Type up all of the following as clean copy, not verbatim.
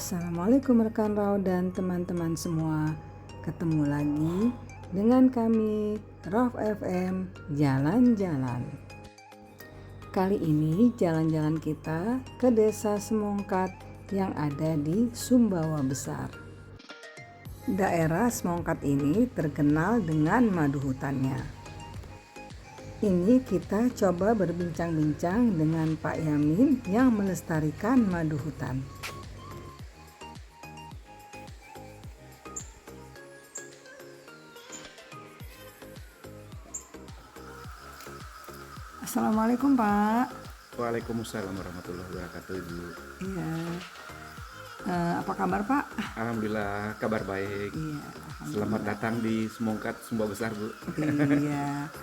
Assalamualaikum rekan Rao dan teman-teman semua. Ketemu lagi dengan kami Rauf FM Jalan-Jalan. Kali ini jalan-jalan kita ke Desa Semongkat yang ada di Sumbawa Besar. Daerah Semongkat ini terkenal dengan madu hutannya. Ini kita coba berbincang-bincang dengan Pak Yamin yang melestarikan madu hutan. Assalamualaikum Pak. Waalaikumsalam warahmatullahi wabarakatuh, Ibu. Iya. Apa kabar Pak? Alhamdulillah kabar baik. Iya. Selamat datang di Semongkat, Sumbawa Besar, Bu. Iya.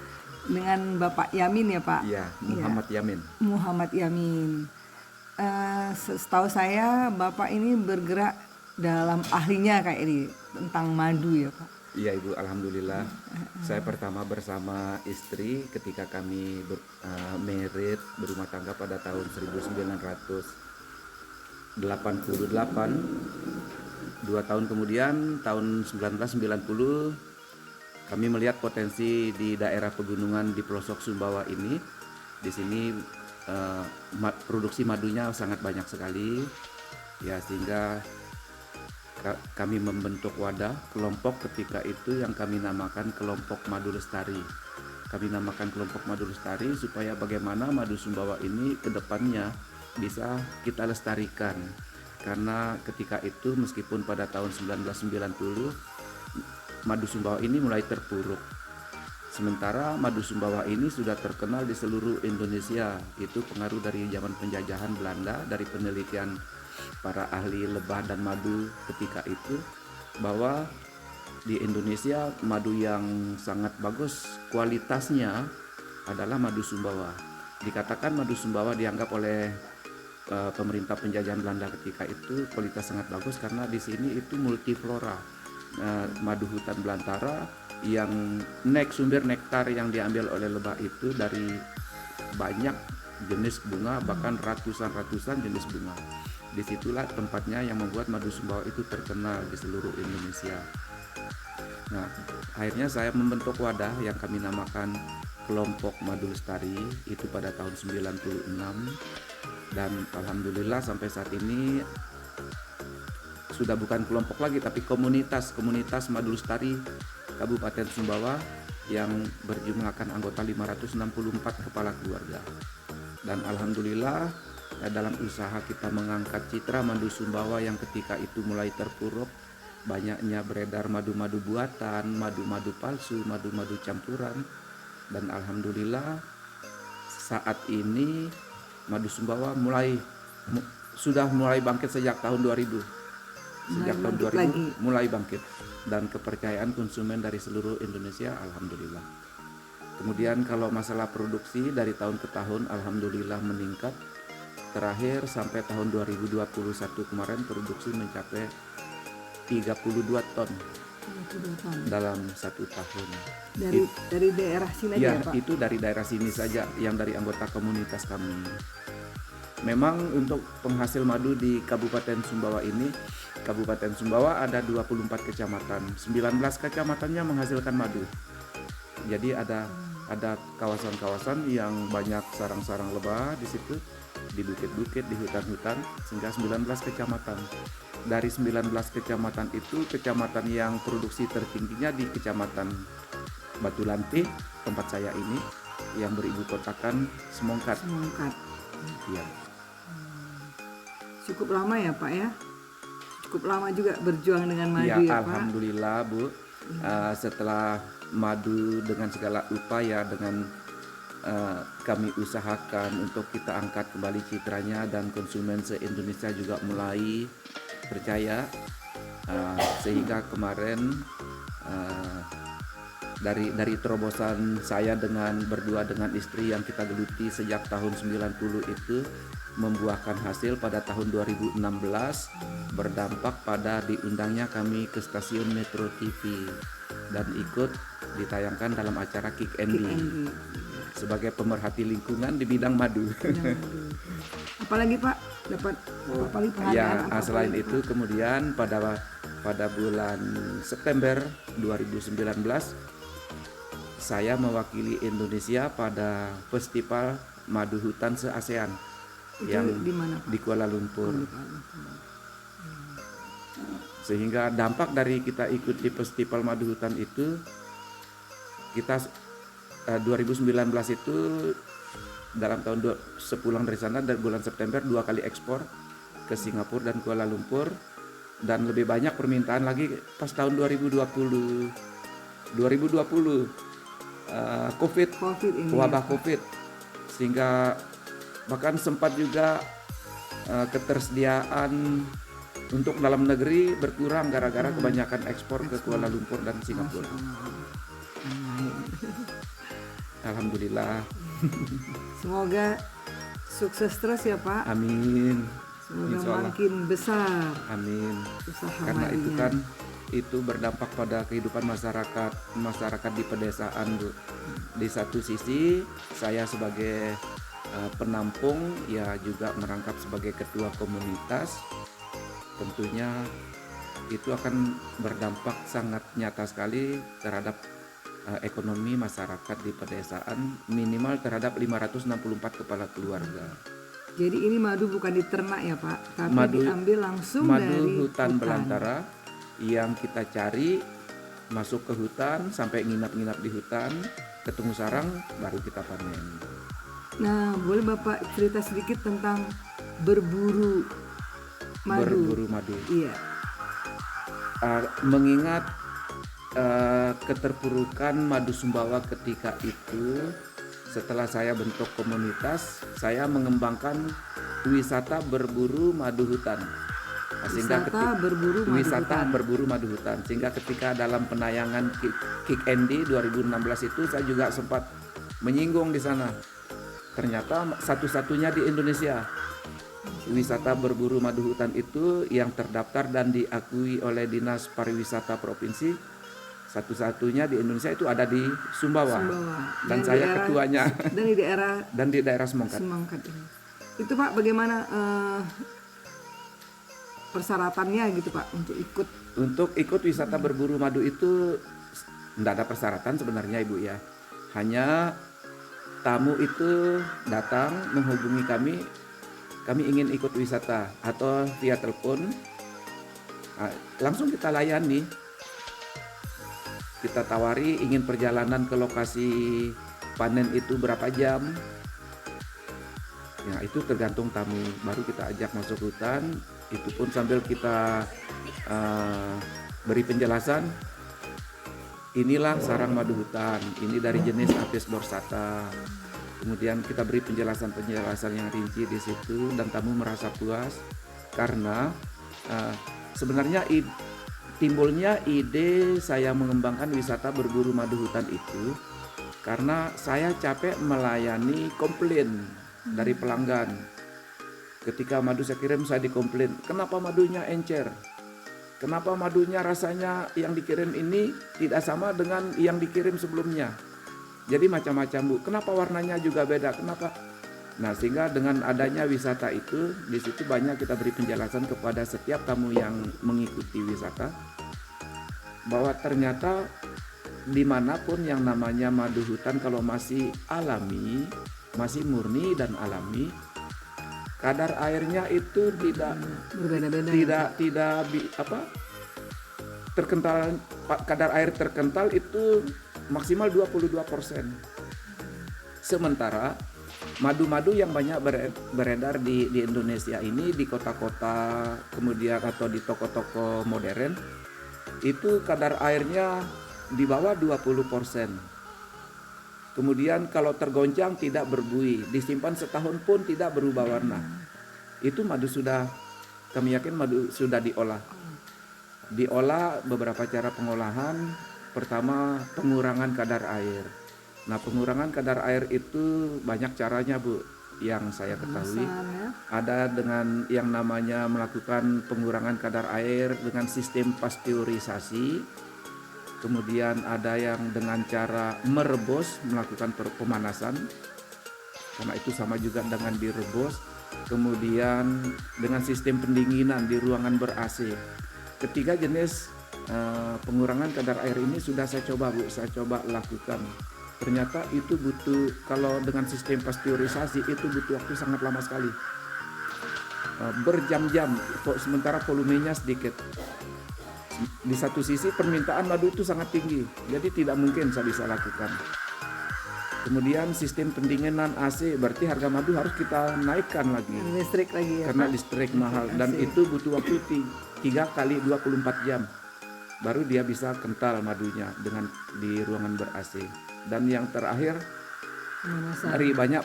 Dengan Bapak Yamin ya Pak? Iya, Muhammad Yamin. Muhammad Yamin. Setahu saya Bapak ini bergerak dalam ahlinya kayak ini tentang madu ya Pak? Iya, Ibu, alhamdulillah. Saya pertama bersama istri ketika kami married, berumah tangga pada tahun 1988. 2 tahun kemudian, tahun 1990, kami melihat potensi di daerah pegunungan di pelosok Sumbawa ini. Di sini produksi madunya sangat banyak sekali, ya, sehingga kami membentuk wadah kelompok ketika itu yang kami namakan kelompok Madu Lestari. Kami namakan kelompok Madu Lestari supaya bagaimana madu Sumbawa ini ke depannya bisa kita lestarikan. Karena ketika itu meskipun pada tahun 1990 madu Sumbawa ini mulai terpuruk. Sementara madu Sumbawa ini sudah terkenal di seluruh Indonesia. Itu pengaruh dari zaman penjajahan Belanda, dari penelitian para ahli lebah dan madu ketika itu, bahwa di Indonesia madu yang sangat bagus kualitasnya adalah madu Sumbawa. Dikatakan madu Sumbawa dianggap oleh pemerintah penjajahan Belanda ketika itu kualitas sangat bagus karena di sini itu multiflora, madu hutan belantara yang sumber nektar yang diambil oleh lebah itu dari banyak jenis bunga, bahkan ratusan jenis bunga. Disitulah tempatnya yang membuat madu Sumbawa itu terkenal di seluruh Indonesia. Nah, akhirnya saya membentuk wadah yang kami namakan kelompok Madu Lestari itu pada tahun 96, dan alhamdulillah sampai saat ini sudah bukan kelompok lagi tapi komunitas Madu Lestari Kabupaten Sumbawa yang berjumlahkan anggota 564 kepala keluarga. Dan alhamdulillah dalam usaha kita mengangkat citra madu Sumbawa yang ketika itu mulai terpuruk, banyaknya beredar madu-madu buatan, madu-madu palsu, madu-madu campuran, dan alhamdulillah saat ini madu Sumbawa sudah mulai bangkit sejak tahun 2000. Sejak tahun 2000 lagi mulai bangkit, dan kepercayaan konsumen dari seluruh Indonesia alhamdulillah. Kemudian kalau masalah produksi dari tahun ke tahun alhamdulillah meningkat. Terakhir sampai tahun 2021 kemarin produksi mencapai 32 ton dalam 1 tahun. Dari daerah sini aja ya, Pak? Itu dari daerah sini saja yang dari anggota komunitas kami. Memang untuk penghasil madu di Kabupaten Sumbawa ini, Kabupaten Sumbawa ada 24 kecamatan, 19 kecamatannya menghasilkan madu. Jadi ada kawasan-kawasan yang banyak sarang-sarang lebah di situ, di bukit-bukit, di hutan-hutan, sehingga 19 kecamatan. Dari 19 kecamatan itu, kecamatan yang produksi tertingginya di Kecamatan Batulanti, tempat saya ini, yang beribu kotakan Semongkat. Iya. Cukup lama ya Pak ya? Cukup lama juga berjuang dengan madu ya Pak? Alhamdulillah Bu. Setelah madu dengan segala upaya, dengan kami usahakan untuk kita angkat kembali citranya, dan konsumen se-Indonesia juga mulai percaya, sehingga kemarin dari terobosan saya berdua dengan istri yang kita geluti sejak tahun 90 itu membuahkan hasil pada tahun 2016, berdampak pada diundangnya kami ke stasiun Metro TV dan ikut ditayangkan dalam acara Kick and Be sebagai pemerhati lingkungan di bidang madu. Apalagi Pak dapat apalagi Ya, penghargaan apa selain lagi, itu kemudian pada bulan September 2019 saya mewakili Indonesia pada Festival Madu Hutan se-ASEAN Itu yang di mana Pak? di Kuala Lumpur. Di Palu. Sehingga dampak dari kita ikut di Festival Madu Hutan itu, kita 2019 itu dalam tahun sepulang dari sana dari bulan September 2 kali ekspor ke Singapura dan Kuala Lumpur, dan lebih banyak permintaan lagi pas tahun 2020 COVID ini wabah ya, COVID, sehingga bahkan sempat juga ketersediaan untuk dalam negeri berkurang gara-gara kebanyakan ekspor ke Kuala Lumpur dan Singapura. Alhamdulillah. Semoga sukses terus ya Pak. Amin. Semoga Insya Allah. makin besar Amin. usaha Karena itu madunya. kan itu berdampak pada kehidupan masyarakat di pedesaan, Bu. Di satu sisi saya sebagai penampung ya juga merangkap sebagai ketua komunitas, tentunya itu akan berdampak sangat nyata sekali terhadap ekonomi masyarakat di pedesaan, minimal terhadap 564 kepala keluarga. Jadi ini madu bukan diternak ya Pak, tapi diambil langsung Madu dari hutan belantara yang kita cari, masuk ke hutan sampai nginap-nginap di hutan, ketemu sarang baru kita panen. Nah, boleh Bapak cerita sedikit tentang berburu madu? Berburu madu. Iya. Mengingat keterpurukan madu Sumbawa ketika itu, setelah saya bentuk komunitas, saya mengembangkan wisata berburu madu hutan. Wisata berburu madu hutan. Sehingga ketika dalam penayangan Kick Andy 2016 itu saya juga sempat menyinggung di sana. Ternyata satu-satunya di Indonesia wisata berburu madu hutan itu yang terdaftar dan diakui oleh Dinas Pariwisata Provinsi, satu-satunya di Indonesia itu ada di Sumbawa. Dan saya ketuanya. Dan di daerah Semangkat. Ini. Itu Pak bagaimana persyaratannya gitu Pak untuk ikut wisata berburu madu itu tidak ada persyaratan sebenarnya Ibu ya. Hanya tamu itu datang menghubungi kami ingin ikut wisata, atau via telepon, langsung kita layani. Kita tawari ingin perjalanan ke lokasi panen itu berapa jam. Ya itu tergantung tamu, baru kita ajak masuk hutan. Itu pun sambil kita beri penjelasan, inilah sarang madu hutan, ini dari jenis Apis dorsata. Kemudian kita beri penjelasan yang rinci di situ, dan tamu merasa puas karena sebenarnya timbulnya ide saya mengembangkan wisata berburu madu hutan itu karena saya capek melayani komplain dari pelanggan. Ketika madu saya kirim, saya dikomplain, kenapa madunya encer? Kenapa madunya rasanya yang dikirim ini tidak sama dengan yang dikirim sebelumnya? Jadi macam-macam Bu. Kenapa warnanya juga beda? Kenapa? Nah, sehingga dengan adanya wisata itu, di situ banyak kita beri penjelasan kepada setiap tamu yang mengikuti wisata bahwa ternyata dimanapun yang namanya madu hutan kalau masih alami, masih murni dan alami, kadar airnya itu tidak berbeda-beda, terkental, kadar air terkental itu maksimal 22%. Sementara madu-madu yang banyak beredar di Indonesia ini, di kota-kota kemudian atau di toko-toko modern, itu kadar airnya di bawah 20%. Kemudian kalau tergoncang tidak berbuih, disimpan setahun pun tidak berubah warna. Itu madu sudah, kami yakin madu sudah diolah beberapa cara pengolahan. Pertama, pengurangan kadar air. Nah, pengurangan kadar air itu banyak caranya Bu, yang saya ketahui. Ada dengan yang namanya melakukan pengurangan kadar air dengan sistem pasteurisasi. Kemudian ada yang dengan cara merebus, melakukan pemanasan, karena itu sama juga dengan direbus. kemudian dengan sistem pendinginan di ruangan ber-AC. Ketiga jenis pengurangan kadar air ini sudah saya coba Bu, saya coba lakukan. Ternyata itu butuh, kalau dengan sistem pasteurisasi itu butuh waktu sangat lama sekali. Berjam-jam, sementara volumenya sedikit. Di satu sisi permintaan madu itu sangat tinggi, jadi tidak mungkin saya bisa lakukan. Kemudian sistem pendinginan AC, berarti harga madu harus kita naikkan lagi. Listrik lagi ya Karena Pak? listrik mahal dan AC. itu butuh waktu 3 kali 24 jam. Baru dia bisa kental madunya dengan di ruangan ber-AC. Dan yang terakhir, Pemanasan. dari banyak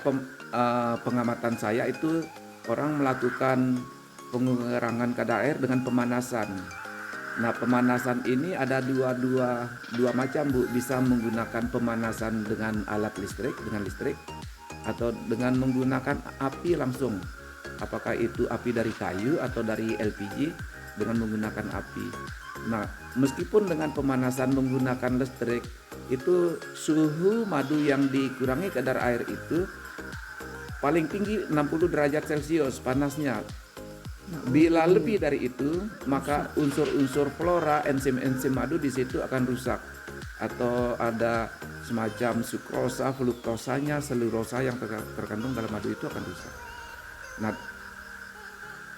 pengamatan saya itu orang melakukan pengurangan kadar air dengan pemanasan. Nah, pemanasan ini ada dua macam Bu, bisa menggunakan pemanasan dengan alat listrik, atau dengan menggunakan api langsung. Apakah itu api dari kayu atau dari LPG dengan menggunakan api. Nah, meskipun dengan pemanasan menggunakan listrik, itu suhu madu yang dikurangi kadar air itu paling tinggi 60 derajat Celcius panasnya. Bila lebih dari itu, maka unsur-unsur flora, enzim-enzim madu di situ akan rusak. Atau ada semacam sukrosa, fruktosanya, selulosa yang terkandung dalam madu itu akan rusak. Nah,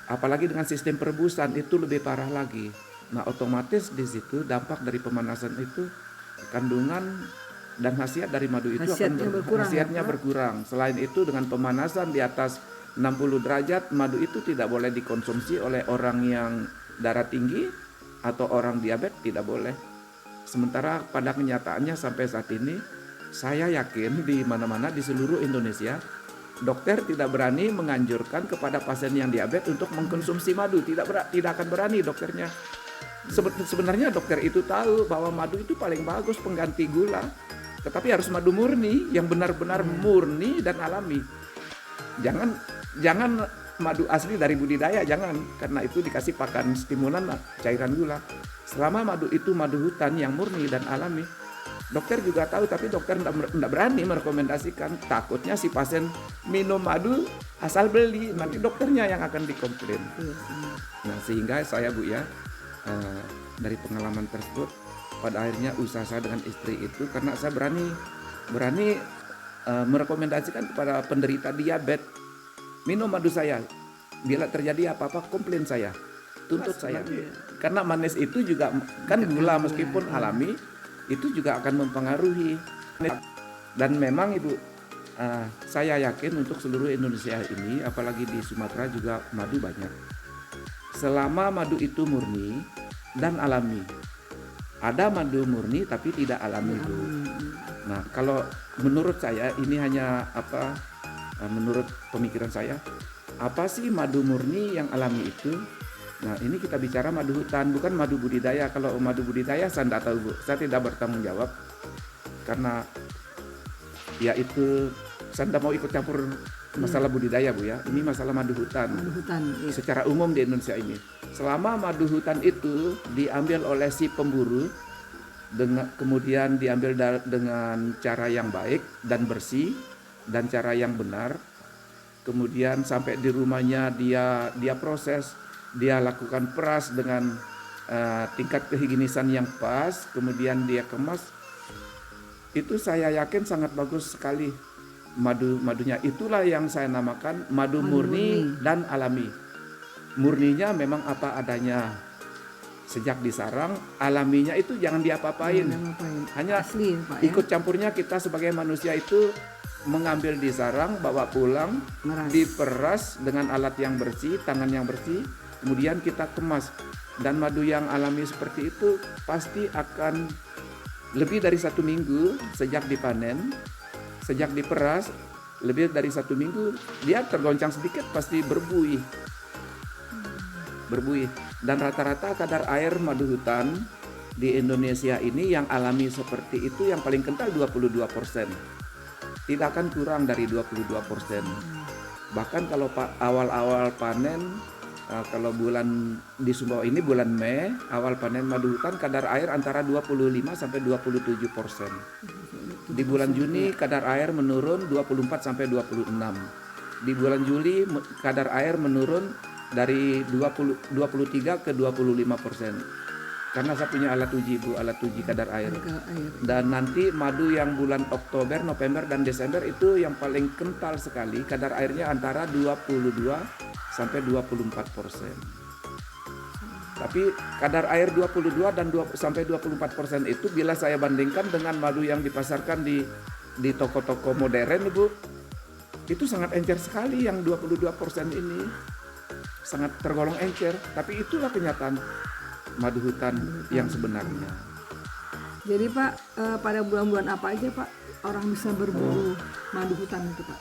apalagi dengan sistem perebusan itu lebih parah lagi. Nah, otomatis di situ dampak dari pemanasan itu kandungan dan khasiat dari madu itu Khasiatnya berkurang. Selain itu dengan pemanasan di atas 60 derajat, madu itu tidak boleh dikonsumsi oleh orang yang darah tinggi atau orang diabetes, tidak boleh. Sementara pada kenyataannya sampai saat ini, saya yakin di mana-mana di seluruh Indonesia, dokter tidak berani menganjurkan kepada pasien yang diabetes untuk mengkonsumsi madu. Tidak akan berani dokternya. Sebenarnya dokter itu tahu bahwa madu itu paling bagus pengganti gula. Tetapi harus madu murni, yang benar-benar murni dan alami. Jangan madu asli dari budidaya, jangan, karena itu dikasih pakan stimulan cairan gula. Selama madu itu madu hutan yang murni dan alami, dokter juga tahu, tapi dokter tidak berani merekomendasikan. Takutnya si pasien minum madu asal beli, nanti dokternya yang akan dikomplain. Nah, sehingga saya Bu ya, dari pengalaman tersebut, pada akhirnya usaha saya dengan istri itu, karena saya berani merekomendasikan kepada penderita diabetes, minum madu saya. Bila terjadi apa-apa, komplain saya, tuntut saya. Karena manis itu juga kan gula, meskipun alami, itu juga akan mempengaruhi. Dan memang Ibu, saya yakin untuk seluruh Indonesia ini, apalagi di Sumatera juga madu banyak. Selama madu itu murni dan alami. Ada madu murni tapi tidak alami Bu. Nah, kalau menurut saya ini hanya menurut pemikiran saya, apa sih madu murni yang alami itu? Nah, ini kita bicara madu hutan, bukan madu budidaya. Kalau madu budidaya saya tidak tahu Bu, saya tidak bertanggung jawab karena ya itu saya tidak mau ikut campur masalah budidaya Bu ya. Ini masalah madu hutan. Iya. Secara umum di Indonesia ini, selama madu hutan itu diambil oleh si pemburu, kemudian diambil dengan cara yang baik dan bersih dan cara yang benar, kemudian sampai di rumahnya dia proses, dia lakukan peras dengan tingkat kehigienisan yang pas, kemudian dia kemas, itu saya yakin sangat bagus sekali madunya. Itulah yang saya namakan madu murni dan alami. Murninya memang apa adanya sejak di sarang, alaminya itu jangan diapa-apain. Hanya asli, Pak, ikut campurnya kita sebagai manusia itu mengambil di sarang, bawa pulang, diperas dengan alat yang bersih, tangan yang bersih, kemudian kita kemas. Dan madu yang alami seperti itu pasti akan lebih dari 1 minggu sejak dipanen, sejak diperas, lebih dari 1 minggu dia tergoncang sedikit pasti berbuih. Dan rata-rata kadar air madu hutan di Indonesia ini yang alami seperti itu yang paling kental 22%. Tidak akan kurang dari 22%. Bahkan kalau awal-awal panen, kalau bulan di Sumbawa ini bulan Mei, awal panen madu hutan kadar air antara 25 sampai 27%. Di bulan Juni kadar air menurun 24 sampai 26. Di bulan Juli kadar air menurun dari 23 ke 25%. Karena saya punya alat uji Bu, alat uji kadar air. Kadar air. Dan nanti madu yang bulan Oktober, November, dan Desember itu yang paling kental sekali. Kadar airnya antara 22 sampai 24%. Tapi kadar air 22 dan sampai 24% itu bila saya bandingkan dengan madu yang dipasarkan di toko-toko modern Ibu, itu sangat encer sekali yang 22% ini. Sangat tergolong encer, tapi itulah kenyataan madu hutan yang sebenarnya. Jadi Pak, pada bulan-bulan apa aja Pak orang bisa berburu madu hutan itu Pak?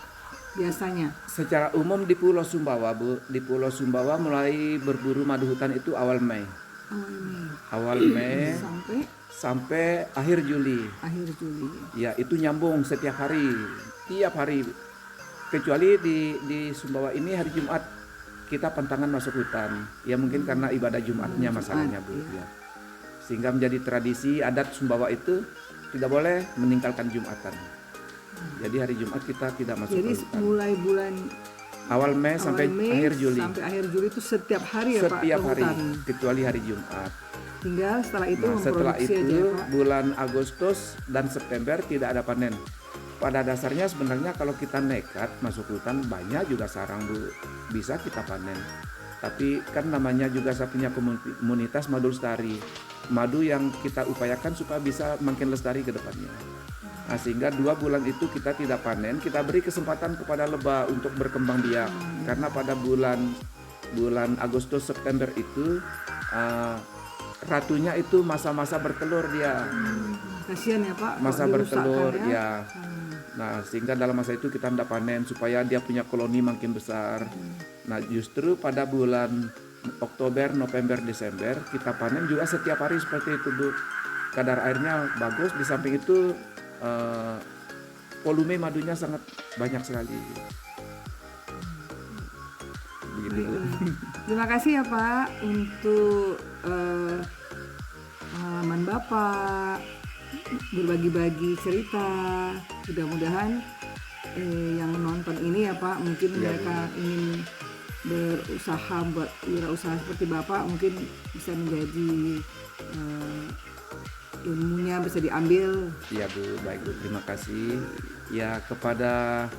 Biasanya. Secara umum di Pulau Sumbawa Bu, di Pulau Sumbawa mulai berburu madu hutan itu awal Mei. Awal Mei sampai akhir Juli. Akhir Juli. Ya, itu nyambung setiap hari, tiap hari. Kecuali di Sumbawa ini hari Jumat kita pantangan masuk hutan. Ya mungkin karena ibadah Jumatnya masalahnya Bu. Ya. Sehingga menjadi tradisi adat Sumbawa itu tidak boleh meninggalkan Jumatan. Jadi hari Jumat kita tidak masuk Jadi hutan. mulai bulan awal Mei sampai akhir Juli. Sampai akhir Juli itu setiap hari ya Pak? Setiap hari, kecuali hari Jumat. Tinggal setelah itu setelah memproduksi itu aja Pak. bulan Agustus dan September tidak ada panen. Pada dasarnya sebenarnya kalau kita nekat masuk hutan banyak juga sarang Bu, bisa kita panen. Tapi kan namanya juga saya punya komunitas madu lestari. Madu yang kita upayakan supaya bisa makin lestari ke depannya. Nah, sehingga 2 bulan itu kita tidak panen, kita beri kesempatan kepada lebah untuk berkembang biak. Karena pada bulan Agustus September itu ratunya itu masa-masa bertelur dia. Kasihan ya Pak. Masa bertelur ya. ya. Nah, sehingga dalam masa itu kita tidak panen supaya dia punya koloni makin besar. Nah, justru pada bulan Oktober, November, Desember kita panen juga setiap hari seperti itu Bu. Kadar airnya bagus, di samping itu volume madunya sangat banyak sekali. Begitu Bu. Terima kasih ya Pak untuk pengalaman Bapak, berbagi-bagi cerita. Mudah-mudahan yang nonton ini ya Pak, mungkin mereka ingin berusaha buat wirausaha seperti Bapak, mungkin bisa menjadi ilmunya bisa diambil. Iya Bu, baik Bu, terima kasih. Ya, kepada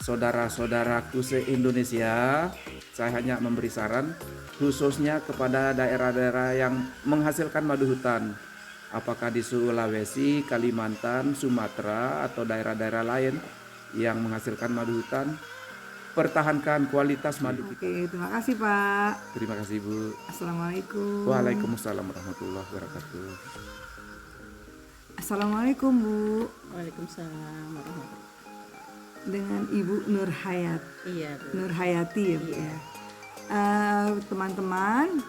saudara-saudaraku se-Indonesia, saya hanya memberi saran khususnya kepada daerah-daerah yang menghasilkan madu hutan. Apakah di Sulawesi, Kalimantan, Sumatera, atau daerah-daerah lain yang menghasilkan madu hutan, pertahankan kualitas madu kita. Oke, terima kasih Pak. Terima kasih Bu. Assalamualaikum. Waalaikumsalam warahmatullahi wabarakatuh. Assalamualaikum Bu. Waalaikumsalam warahmatullahi. Dengan Ibu Nur Hayat. Iya Bu. Nur Hayati ya Bu ya. Teman-teman,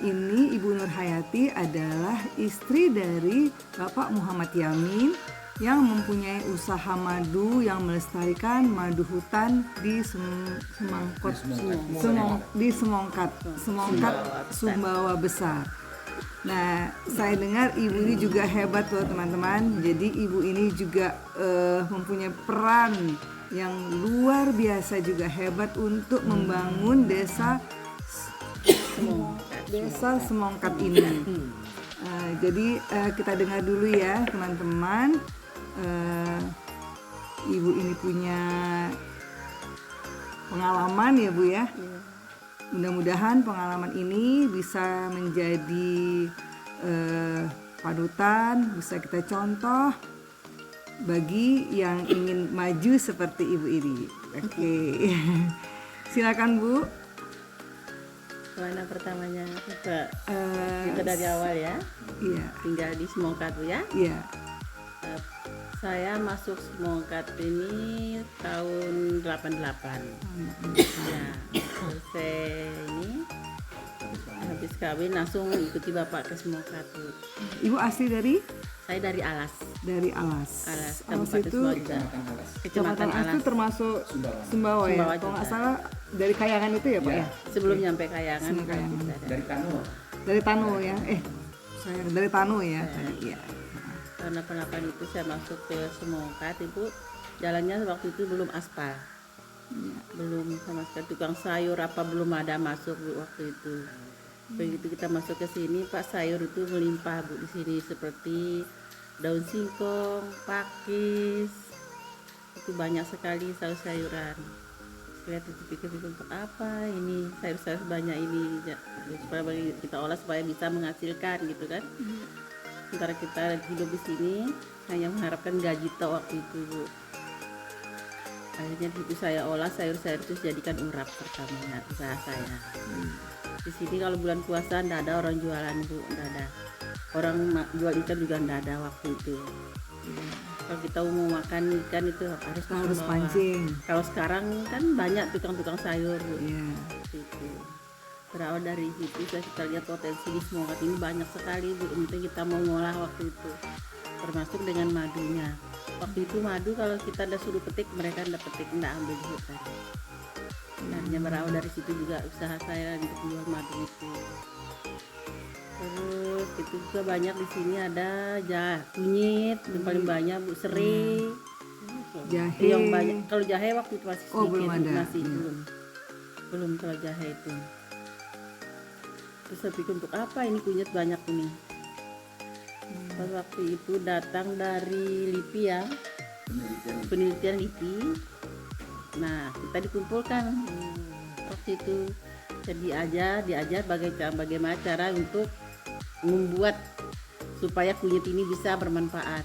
ini Ibu Nur Hayati adalah istri dari Bapak Muhammad Yamin yang mempunyai usaha madu yang melestarikan madu hutan di Semongkat, Sumbawa Besar. Nah, saya dengar ibu ini juga hebat loh teman-teman. Jadi ibu ini juga mempunyai peran yang luar biasa juga hebat untuk membangun desa Semongkat ini. Jadi kita dengar dulu ya teman-teman. Ibu ini punya pengalaman ya Bu ya. Mudah-mudahan pengalaman ini bisa menjadi panutan, bisa kita contoh bagi yang ingin maju seperti ibu ini. Oke. Silakan Bu. Mana pertamanya kita dari awal ya. Iya. Tinggal di Semongkat Bu ya. Iya. Saya masuk Semongkat ini tahun 88. Ya, selesai ini habis kawin langsung ikuti Bapak ke Semongkat Bu. Ibu asli dari? Saya dari Alas. Dari Alas. Alas, Alas Kabupaten itu Sumbawa juga. Kecamatan Alas itu termasuk Sumbawa ya. Sumbawa Kalau nggak juga. salah dari Kayangan itu ya Pak ya. Sebelum nyampe Kayangan. Sebelum Kayangan. Dari Tano. Dari Tano ya. Saya dari Tano ya tadi. Iya. Tahun 88 itu saya masuk ke Semongkat Ibu. Jalannya waktu itu belum aspal. sama sekali. Tukang sayur apa belum ada masuk Bu waktu itu. Begitu kita masuk ke sini, Pak, sayur itu melimpah Bu di sini, seperti daun singkong, pakis, itu banyak sekali sayur-sayuran. Lihat itu pikir-pikir untuk apa ini sayur-sayur banyak ini ya, supaya kita olah supaya bisa menghasilkan gitu kan. Sementara kita hidup di sini hanya mengharapkan gaji tok waktu itu Bu. Akhirnya itu saya olah sayur-sayur itu jadikan urap pertamanya usaha saya. Di sini kalau bulan puasa ndak ada orang jualan Bu, ndak ada. Orang jual ikan juga ndak ada waktu itu. Kalau kita mau makan ikan itu harus Harus bawa. pancing. Kalau sekarang kan banyak tukang-tukang sayur Bu. Iya. Itu berawal dari situ kita lihat potensi di semongat ini banyak sekali Bu. Untuk kita mau ngolah waktu itu, termasuk dengan madunya. Waktu itu madu kalau kita udah suruh petik, mereka ndak petik, ndak ambil di hutan. Akhirnya berawal dari situ juga usaha saya untuk jual madu itu. Terus itu juga banyak di sini ada kunyit yang paling banyak Bu, serai. Jahe. Yang banyak. Kalau jahe waktu itu masih sedikit, belum ada. masih belum kalau jahe itu. Terus saya pikir untuk apa ini kunyit banyak ini? Pas waktu itu datang dari LIPI ya, penelitian LIPI. Nah kita dikumpulkan waktu itu, jadi diajar bagaimana cara untuk membuat supaya kunyit ini bisa bermanfaat.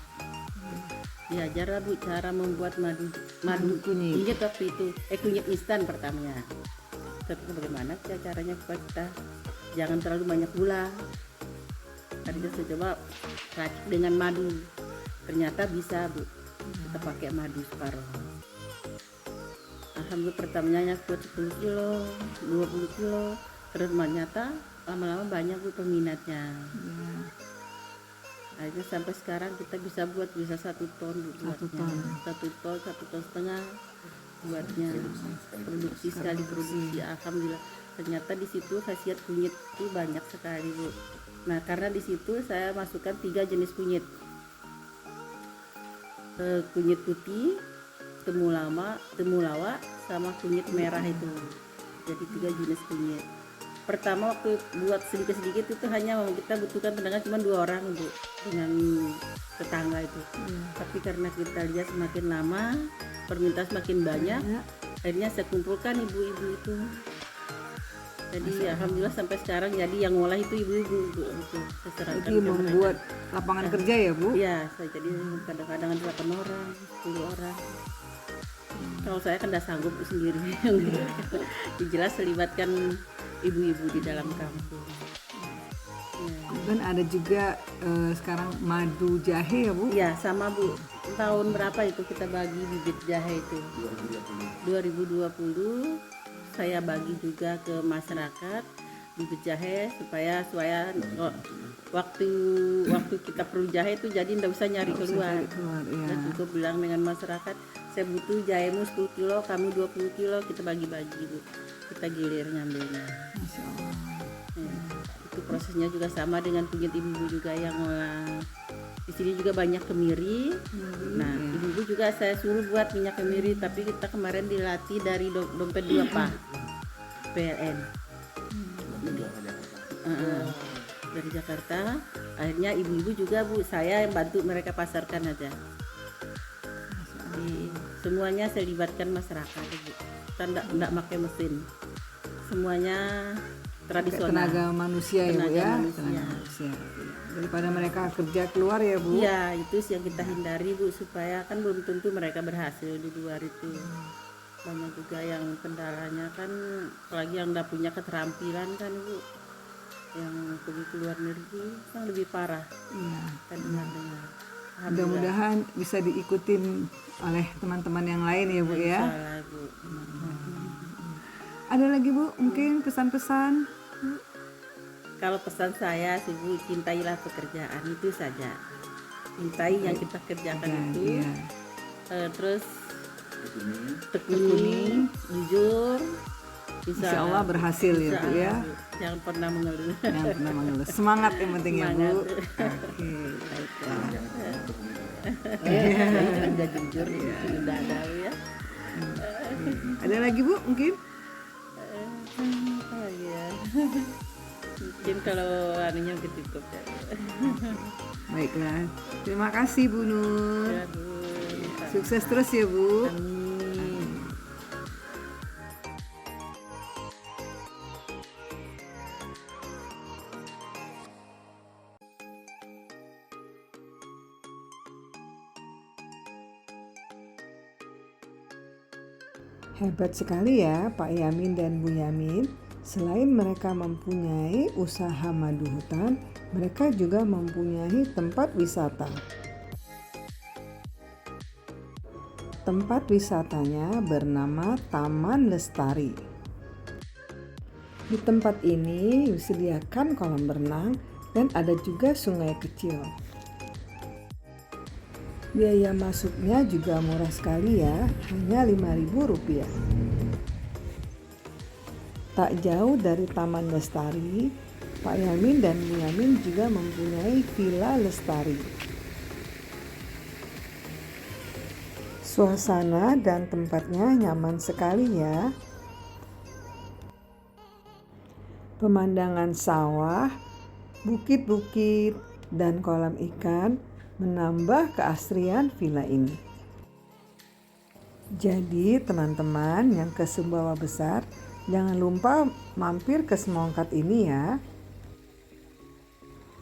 Diajar Bu cara membuat madu kunyit waktu itu, kunyit instan pertamanya. Tapi bagaimana caranya supaya kita jangan terlalu banyak gula. Tadi saya coba racik dengan madu, ternyata bisa Bu, kita pakai madu separuh. Alhamdulillah pertamanya buat 10 kilo, 20 kilo, terus ternyata lama-lama banyak Bu peminatnya. Akhirnya sampai sekarang kita bisa bisa 1 ton Bu, 1 ton setengah buatnya, produksi sekali produksi. Alhamdulillah ternyata di situ khasiat kunyit itu banyak sekali Bu. Nah karena di situ saya masukkan 3 jenis kunyit, kunyit putih, temulawak sama kunyit merah itu. Jadi 3 jenis kunyit. Pertama waktu buat sedikit-sedikit itu hanya kita butuhkan tenaga cuma 2 orang Bu dengan tetangga itu. Tapi karena kita lihat semakin lama permintaan semakin banyak, akhirnya saya kumpulkan ibu-ibu itu. Jadi alhamdulillah sampai sekarang jadi yang ngolah itu ibu-ibu Bu, itu saya serahkan Jadi ke membuat mereka. lapangan kerja ya Bu? Iya, saya jadi kadang-kadang 8 orang, 10 orang. Kalau saya kan udah sanggup sendiri. Jelas melibatkan ibu-ibu di dalam kampung. Ya. Dan ada juga sekarang madu jahe ya Bu? Iya, sama Bu. Tahun berapa itu kita bagi bibit jahe itu? 2020 saya bagi juga ke masyarakat bibit jahe supaya waktu kita perlu jahe itu jadi nggak usah nyari keluar. Iya. Saya cukup bilang dengan masyarakat, saya butuh jahemu 10 kilo, kamu 20 kilo, kita bagi-bagi Bu. Kita gilir ngambilnya. Masya Allah. Ya, itu prosesnya juga sama dengan kunyit ibu-ibu juga yang ngolah. Di sini juga banyak kemiri. Nah, ibu-ibu juga saya suruh buat minyak kemiri, tapi kita kemarin dilatih dari dompet 2 Pak PLN. Dari Jakarta. Akhirnya ibu-ibu juga Bu, saya yang bantu mereka pasarkan aja. Jadi, semuanya saya libatkan masyarakat Bu. Kita enggak pakai mesin. Semuanya tradisional. Tenaga manusia ya Bu ya? Manusia. Tenaga manusia. Daripada mereka kerja keluar ya Bu? Iya, itu sih yang kita hindari Bu, supaya kan belum tentu mereka berhasil di luar itu. Banyak juga yang kendalanya kan, apalagi yang udah punya keterampilan kan Bu, yang pergi ke luar negeri kan lebih parah. Iya. Kan dengar-dengar. Mudah-mudahan bisa diikutin oleh teman-teman yang lain ya Bu ya? Salah Bu. Ada lagi Bu mungkin pesan-pesan? Kalau pesan saya sih Bu, cintailah pekerjaan itu saja. Cintai yang kita kerjakan itu. Iya. Terus tekuni, jujur, Insya Allah berhasil ya Bu ya? Jangan pernah mengeluh. Jangan pernah mengeluh. Semangat yang penting ya Bu. Semangat. Oke, baiklah. Udah jujur, sudah ada Bu ya. Ada lagi Bu mungkin? Apa lagi ya? Mungkin kalau anunya ketutup ya. Baiklah, terima kasih Bu Nur. Ya, Bu. Sukses terus ya Bu. Amin. Hebat sekali ya Pak Yamin dan Bu Yamin. Selain mereka mempunyai usaha madu hutan, mereka juga mempunyai tempat wisata. Tempat wisatanya bernama Taman Lestari. Di tempat ini disediakan kolam berenang dan ada juga sungai kecil. Biaya masuknya juga murah sekali ya, hanya Rp5.000. Tak jauh dari Taman Lestari, Pak Yamin dan Bu Yamin juga mempunyai Villa Lestari. Suasana dan tempatnya nyaman sekali ya. Pemandangan sawah, bukit-bukit, dan kolam ikan menambah keasrian villa ini. Jadi teman-teman yang ke Sumbawa Besar, jangan lupa mampir ke Semongkat ini ya.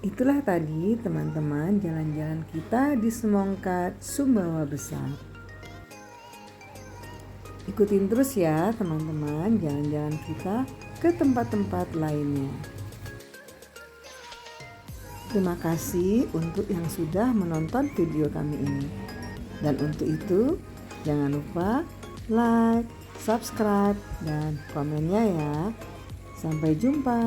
Itulah tadi teman-teman jalan-jalan kita di Semongkat, Sumbawa Besar. Ikutin terus ya teman-teman jalan-jalan kita ke tempat-tempat lainnya. Terima kasih untuk yang sudah menonton video kami ini. Dan untuk itu, jangan lupa like, subscribe, dan komennya ya. Sampai jumpa.